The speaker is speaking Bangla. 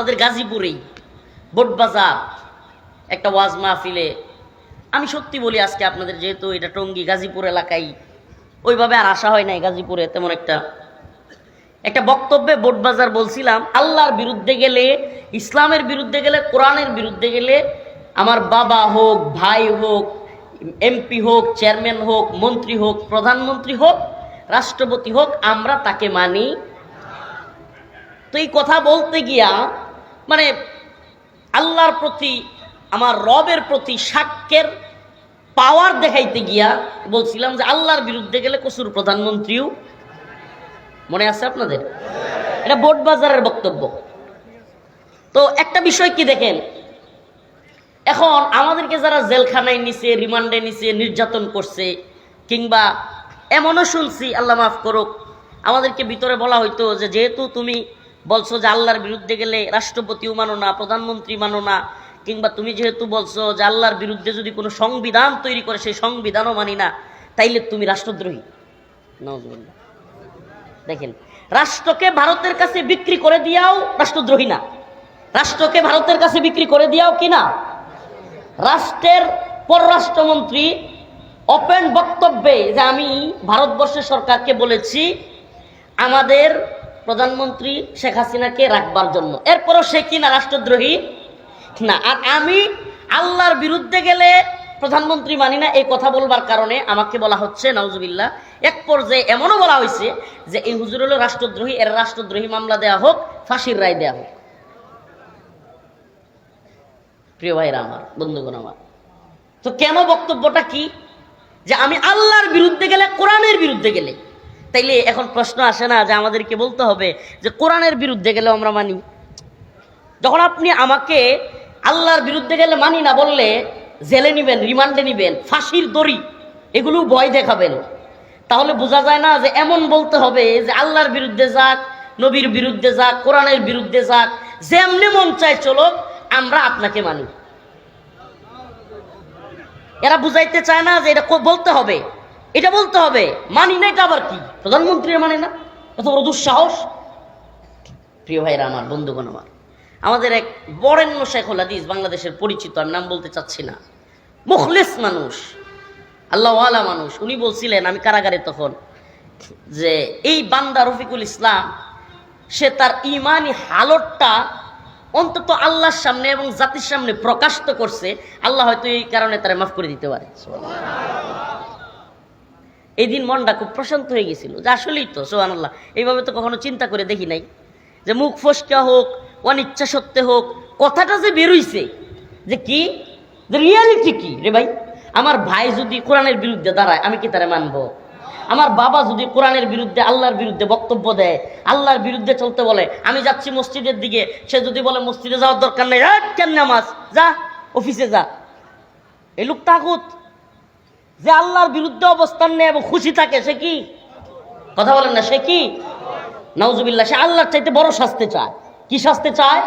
আমাদের গাজীপুরেই বোটবাজার একটা ওয়াজ মাহফিলে, আমি সত্যি বলি আজকে আপনাদের, যেহেতু এটা টঙ্গী গাজীপুর এলাকায়, ওইভাবে আর আসা হয় নাই গাজীপুরে তেমন একটা বক্তব্যে বোটবাজার বলছিলাম, আল্লাহর বিরুদ্ধে গেলে, ইসলামের বিরুদ্ধে গেলে, কোরআনের বিরুদ্ধে গেলে, আমার বাবা হোক, ভাই হোক, এমপি হোক, চেয়ারম্যান হোক, মন্ত্রী হোক, প্রধানমন্ত্রী হোক, রাষ্ট্রপতি হোক, আমরা তাকে মানি। তো এই কথা বলতে গিয়া মানে আল্লাহর প্রতি, আমার রবের প্রতি সাক্ষ্যের পাওয়ার দেখাইতে গিয়া বলছিলাম যে আল্লাহর বিরুদ্ধে গেলে কসুর প্রধানমন্ত্রীও, মনে আছে আপনাদের? এটা বোটবাজারের বক্তব্য। তো একটা বিষয় কি দেখেন, এখন আমাদেরকে যারা জেলখানায় নিছে, রিমান্ডে নিছে, নির্যাতন করছে, কিংবা এমনও শুনছি, আল্লাহ মাফ করুক, আমাদেরকে ভিতরে বলা হইতো যে যেহেতু তুমি বলছো যে আল্লাহর বিরুদ্ধে গেলে রাষ্ট্রপতিও মানো না, প্রধানমন্ত্রী মানো না, কিংবা তুমি যেহেতু বলছো যে আল্লাহর বিরুদ্ধে যদি কোনো সংবিধান তৈরি করে সেই সংবিধানও মানি না, তাইলে তুমি রাষ্ট্রদ্রোহী। নাউজুবিল্লাহ। দেখেন, রাষ্ট্রকে ভারতের কাছে বিক্রি করে দিয়াও রাষ্ট্রদ্রোহী না, রাষ্ট্রকে ভারতের কাছে বিক্রি করে দিয়াও কি না। রাষ্ট্রের পররাষ্ট্রমন্ত্রী ওপেন বক্তব্যে যে আমি ভারতবর্ষের সরকারকে বলেছি আমাদের প্রধানমন্ত্রী শেখ হাসিনাকে রাখবার জন্য, এরপরও সে কিনা রাষ্ট্রদ্রোহী না। আর আমি আল্লাহর বিরুদ্ধে গেলে প্রধানমন্ত্রী মানি না, এই কথা বলবার কারণে আমাকে বলা হচ্ছে, নাউজুবিল্লাহ, এক পর্যায়ে এমনও বলা হয়েছে যে এই হুজুর হলো রাষ্ট্রদ্রোহী, এর রাষ্ট্রদ্রোহী মামলা দেয়া হোক, ফাঁসির রায় দেয়া হোক। প্রিয় ভাইরা আমার, বন্ধুগণ আমার, তো কেন বক্তব্যটা কি যে আমি আল্লাহর বিরুদ্ধে গেলে, কোরআনের বিরুদ্ধে গেলে, তাইলে এখন প্রশ্ন আসে না যে আমাদেরকে বলতে হবে যে কোরআনের বিরুদ্ধে গেলেও আমরা মানি? যখন আপনি আমাকে আল্লাহর বিরুদ্ধে গেলে মানি না বললে জেলে নিবেন, রিমান্ডে নিবেন, ফাঁসির দড়ি, এগুলো ভয় দেখাবেন, তাহলে বোঝা যায় না যে এমন বলতে হবে যে আল্লাহর বিরুদ্ধে যাক, নবীর বিরুদ্ধে যাক, কোরআনের বিরুদ্ধে যাক, যেমনি মন চায় চলো, আমরা আপনাকে মানি। এরা বুঝাইতে চায় না যে এটা বলতে হবে, এটা বলতে হবে মানি না, এটা আবার কি প্রধানমন্ত্রী মানে না, এত বড় দুঃসাহস। প্রিয় ভাইরা আমার, বন্ধুগণ আমার, আমাদের এক বরেণ্য শেখুল হাদিস, বাংলাদেশের পরিচিত, আমি নাম বলতে চাচ্ছি না, মুখলিস মানুষ, আল্লাহওয়ালা মানুষ, উনি বলছিলেন, আমি কারাগারে তখন, যে এই বান্দা রফিকুল ইসলাম, সে তার ইমানি হালতটা অন্তত আল্লাহর সামনে এবং জাতির সামনে প্রকাশ তো করছে, আল্লাহ হয়তো এই কারণে তারা মাফ করে দিতে পারে। এই দিন মনটা খুব প্রশান্ত হয়ে গেছিল যে আসলেই তো সুবহানাল্লাহ, এইভাবে তো কখনো চিন্তা করে দেখি নাই যে মুখ ফসকা হোক, অনিচ্ছা সত্ত্বে হোক, কথাটা যে বেরোইছে যে কি, যে রিয়ালিটি কি রে ভাই। আমার ভাই যদি কোরআনের বিরুদ্ধে দাঁড়ায়, আমি কি তারে মানবো? আমার বাবা যদি কোরআনের বিরুদ্ধে, আল্লাহর বিরুদ্ধে বক্তব্য দেয়, আল্লাহর বিরুদ্ধে চলতে বলে, আমি যাচ্ছি মসজিদের দিকে, সে যদি বলে মসজিদে যাওয়ার দরকার নেই, কেন নামাজ, যা অফিসে যা, এই লোক তাগুত। যে আল্লাহর বিরুদ্ধে অবস্থান নেয় এবং খুশি থাকে, সে কি, কথা বলেন না, সে কি? নাউজুবিল্লাহ, সে আল্লাহর চাইতে বড় শাস্তি চায়। কি শাস্তি চায়?